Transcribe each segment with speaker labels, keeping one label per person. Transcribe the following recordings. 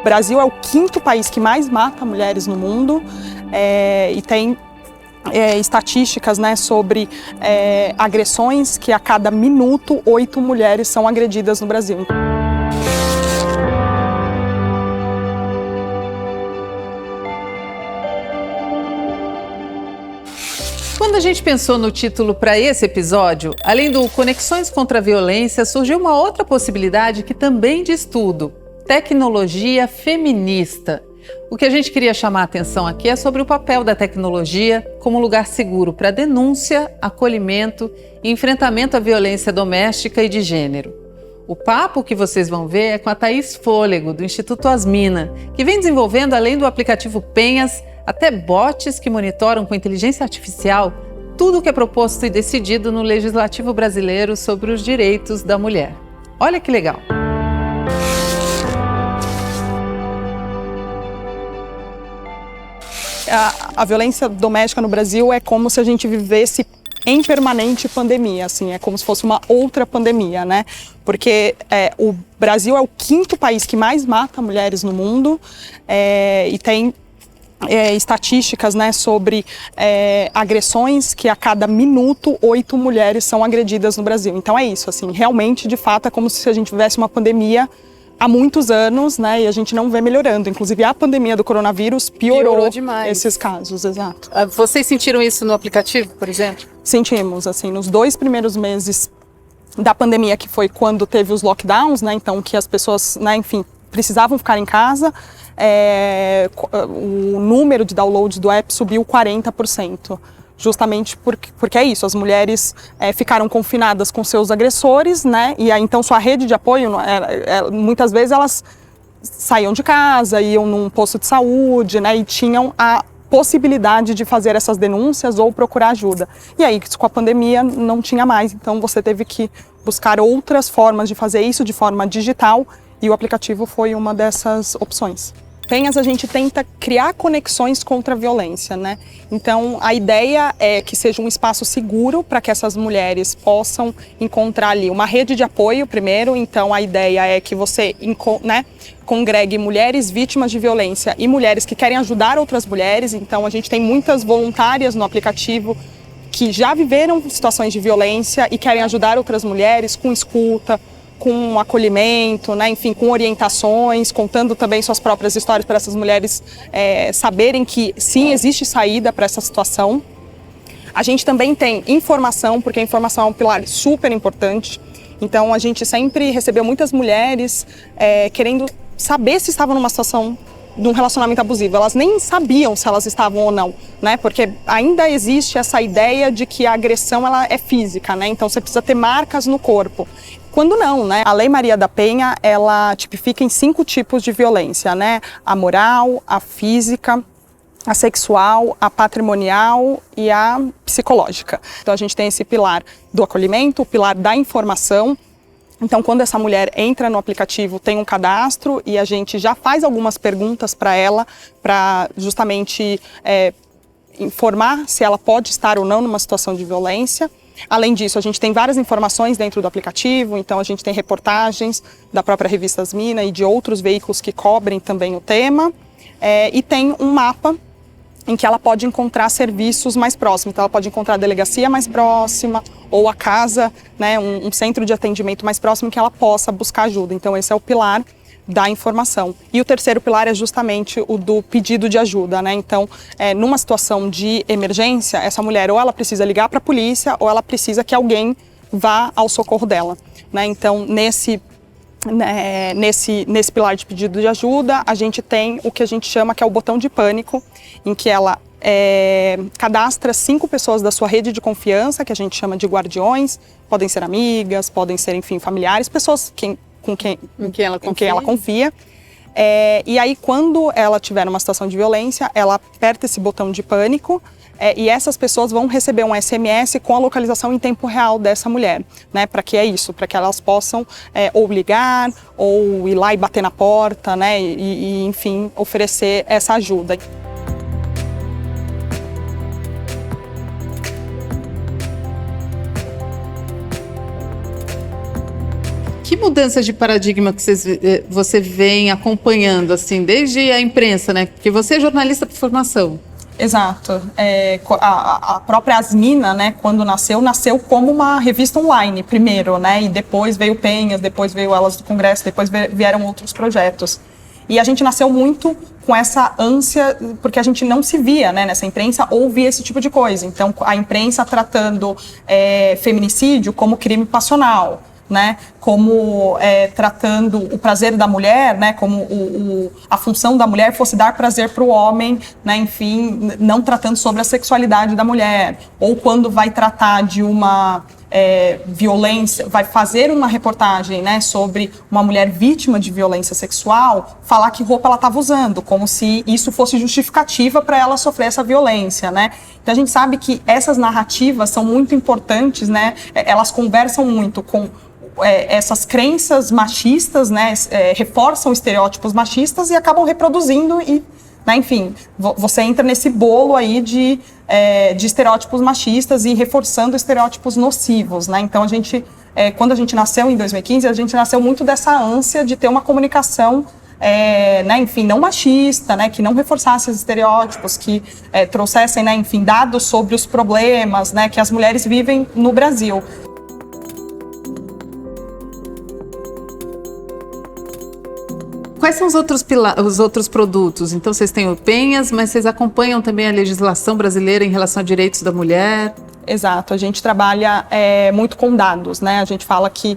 Speaker 1: Brasil é o quinto país que mais mata mulheres no mundo e tem estatísticas, né, sobre agressões que a cada minuto 8 mulheres são agredidas no Brasil.
Speaker 2: Quando a gente pensou no título para esse episódio, além do Conexões contra a Violência, surgiu uma outra possibilidade que também diz tudo: tecnologia feminista. O que a gente queria chamar a atenção aqui é sobre o papel da tecnologia como lugar seguro para denúncia, acolhimento e enfrentamento à violência doméstica e de gênero. O papo que vocês vão ver é com a Thaís Fôlego, do Instituto Asmina, que vem desenvolvendo, além do aplicativo Penhas, até bots que monitoram com inteligência artificial tudo o que é proposto e decidido no Legislativo brasileiro sobre os direitos da mulher. Olha que legal!
Speaker 1: A violência doméstica no Brasil é como se a gente vivesse em permanente pandemia, assim, é como se fosse uma outra pandemia, né? Porque o Brasil é o quinto país que mais mata mulheres no mundo e tem estatísticas, né, sobre agressões que a cada minuto 8 mulheres são agredidas no Brasil. Então é isso, assim, realmente, de fato, é como se a gente tivesse uma pandemia há muitos anos, né, e a gente não vê melhorando. Inclusive, a pandemia do coronavírus piorou demais esses casos, exato.
Speaker 2: Vocês sentiram isso no aplicativo, por exemplo?
Speaker 1: Sentimos, assim, nos 2 primeiros meses da pandemia, que foi quando teve os lockdowns, né, então que as pessoas, né, enfim, precisavam ficar em casa, o número de downloads do app subiu 40%. Justamente porque é isso, as mulheres ficaram confinadas com seus agressores, né? E aí, então, sua rede de apoio, muitas vezes elas saíam de casa, iam num posto de saúde, né? E tinham a possibilidade de fazer essas denúncias ou procurar ajuda. E aí, com a pandemia, não tinha mais, então você teve que buscar outras formas de fazer isso de forma digital, e o aplicativo foi uma dessas opções. Penhas, a gente tenta criar conexões contra a violência, né? Então, a ideia é que seja um espaço seguro para que essas mulheres possam encontrar ali uma rede de apoio primeiro. Então, a ideia é que você, né, congregue mulheres vítimas de violência e mulheres que querem ajudar outras mulheres. Então, a gente tem muitas voluntárias no aplicativo que já viveram situações de violência e querem ajudar outras mulheres com escuta, com acolhimento, né? Enfim, com orientações, contando também suas próprias histórias para essas mulheres saberem que sim, existe saída para essa situação. A gente também tem informação, porque a informação é um pilar super importante. Então, a gente sempre recebeu muitas mulheres querendo saber se estavam numa situação de um relacionamento abusivo. Elas nem sabiam se elas estavam ou não, né? Porque ainda existe essa ideia de que a agressão ela é física, né? Então, você precisa ter marcas no corpo. Quando não, né? A Lei Maria da Penha, ela tipifica em 5 tipos de violência, né? A moral, a física, a sexual, a patrimonial e a psicológica. Então a gente tem esse pilar do acolhimento, o pilar da informação. Então, quando essa mulher entra no aplicativo, tem um cadastro e a gente já faz algumas perguntas para ela, para justamente informar se ela pode estar ou não numa situação de violência. Além disso, a gente tem várias informações dentro do aplicativo, então a gente tem reportagens da própria revista Asmina e de outros veículos que cobrem também o tema, e tem um mapa em que ela pode encontrar serviços mais próximos. Então ela pode encontrar a delegacia mais próxima ou a casa, né, um centro de atendimento mais próximo que ela possa buscar ajuda. Então esse é o pilar da informação. E o terceiro pilar é justamente o do pedido de ajuda, né? Então, numa situação de emergência, essa mulher ou ela precisa ligar para a polícia ou ela precisa que alguém vá ao socorro dela, né? Então, nesse pilar de pedido de ajuda, a gente tem o que a gente chama que é o botão de pânico, em que ela cadastra 5 pessoas da sua rede de confiança, que a gente chama de guardiões, podem ser amigas, podem ser, enfim, familiares, pessoas com quem ela confia. E aí, quando ela tiver uma situação de violência, ela aperta esse botão de pânico e essas pessoas vão receber um SMS com a localização em tempo real dessa mulher, né? Para que para que elas possam ou ligar ou ir lá e bater na porta, né? E enfim, oferecer essa ajuda.
Speaker 2: Que mudanças de paradigma que você vem acompanhando, assim, desde a imprensa, né? Porque você é jornalista por formação.
Speaker 1: Exato. A própria Asmina, né, quando nasceu como uma revista online primeiro, né, e depois veio Penhas, depois veio Elas do Congresso, depois vieram outros projetos. E a gente nasceu muito com essa ânsia, porque a gente não se via, né, nessa imprensa, ou via esse tipo de coisa. Então, a imprensa tratando feminicídio como crime passional, né, como tratando o prazer da mulher, né, como a função da mulher fosse dar prazer para o homem, né, enfim, não tratando sobre a sexualidade da mulher. Ou quando vai tratar de uma violência, vai fazer uma reportagem, né, sobre uma mulher vítima de violência sexual, falar que roupa ela estava usando, como se isso fosse justificativa para ela sofrer essa violência, né. Então a gente sabe que essas narrativas são muito importantes, né, elas conversam muito com essas crenças machistas, né, reforçam estereótipos machistas e acabam reproduzindo e, né, enfim, você entra nesse bolo aí de estereótipos machistas e reforçando estereótipos nocivos, né? Então quando a gente nasceu em 2015, a gente nasceu muito dessa ânsia de ter uma comunicação né, enfim, não machista, né, que não reforçasse os estereótipos, que trouxessem, né, enfim, dados sobre os problemas, né, que as mulheres vivem no Brasil.
Speaker 2: Quais são os outros produtos? Então, vocês têm o Penhas, mas vocês acompanham também a legislação brasileira em relação a direitos da mulher?
Speaker 1: Exato, a gente trabalha muito com dados, né? A gente fala que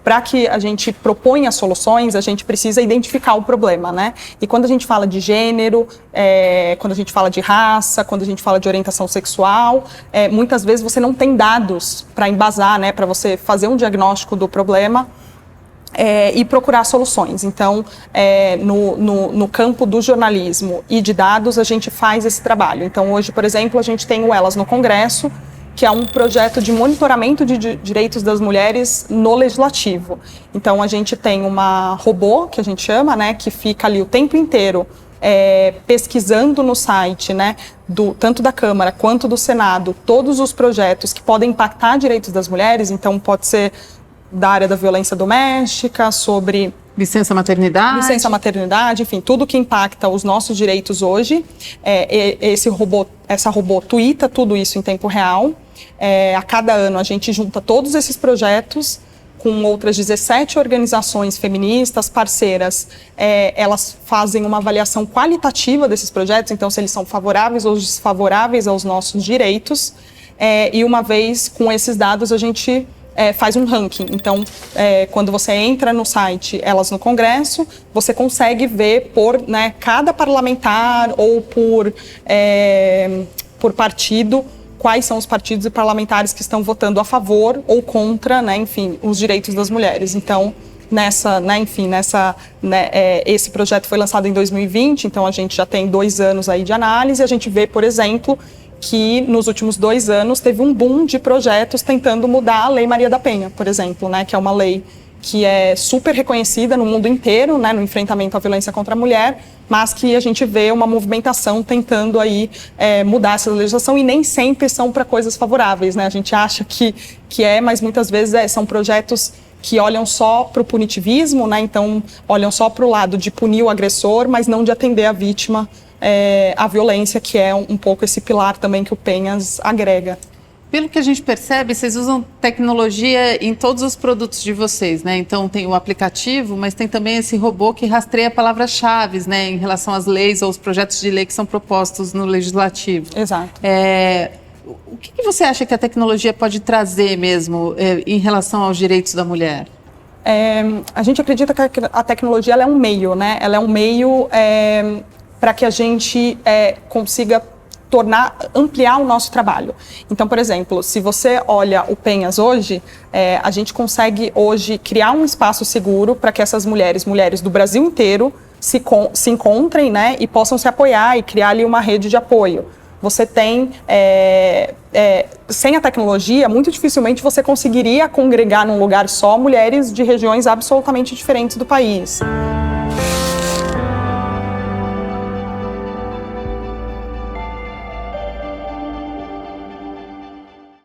Speaker 1: para que a gente proponha soluções, a gente precisa identificar o problema, né? E quando a gente fala de gênero, quando a gente fala de raça, quando a gente fala de orientação sexual, muitas vezes você não tem dados para embasar, né? Para você fazer um diagnóstico do problema. E procurar soluções. Então, no campo do jornalismo e de dados, a gente faz esse trabalho. Então, hoje, por exemplo, a gente tem o Elas no Congresso, que é um projeto de monitoramento de direitos das mulheres no legislativo. Então, a gente tem uma robô, que a gente chama, né, que fica ali o tempo inteiro pesquisando no site, né, tanto da Câmara quanto do Senado, todos os projetos que podem impactar direitos das mulheres. Então, pode ser da área da violência doméstica, sobre
Speaker 2: licença maternidade,
Speaker 1: enfim, tudo que impacta os nossos direitos hoje. Essa robô tuita tudo isso em tempo real. A cada ano a gente junta todos esses projetos com outras 17 organizações feministas, parceiras. Elas fazem uma avaliação qualitativa desses projetos, então se eles são favoráveis ou desfavoráveis aos nossos direitos. E uma vez com esses dados a gente faz um ranking. Então, quando você entra no site Elas no Congresso, você consegue ver por, né, cada parlamentar ou por partido, quais são os partidos e parlamentares que estão votando a favor ou contra, né, enfim, os direitos das mulheres. Então, esse projeto foi lançado em 2020, então a gente já tem 2 anos aí de análise. A gente vê, por exemplo, que nos últimos 2 anos teve um boom de projetos tentando mudar a Lei Maria da Penha, por exemplo, né, que é uma lei que é super reconhecida no mundo inteiro, né, no enfrentamento à violência contra a mulher, mas que a gente vê uma movimentação tentando aí mudar essa legislação, e nem sempre são para coisas favoráveis, né? A gente acha que mas muitas vezes são projetos que olham só para o punitivismo, né? Então olham só para o lado de punir o agressor, mas não de atender a vítima, a violência, que é um pouco esse pilar também que o Penhas agrega.
Speaker 2: Pelo que a gente percebe, vocês usam tecnologia em todos os produtos de vocês, né? Então tem o aplicativo, mas tem também esse robô que rastreia palavras-chave, né, em relação às leis ou os projetos de lei que são propostos no legislativo.
Speaker 1: Exato.
Speaker 2: O que você acha que a tecnologia pode trazer mesmo em relação aos direitos da mulher?
Speaker 1: A gente acredita que a tecnologia ela é um meio, né? Ela é um meio para que a gente consiga ampliar o nosso trabalho. Então, por exemplo, se você olha o Penhas hoje, a gente consegue hoje criar um espaço seguro para que essas mulheres do Brasil inteiro se encontrem, né, e possam se apoiar e criar ali uma rede de apoio. Você tem, sem a tecnologia, muito dificilmente você conseguiria congregar num lugar só mulheres de regiões absolutamente diferentes do país.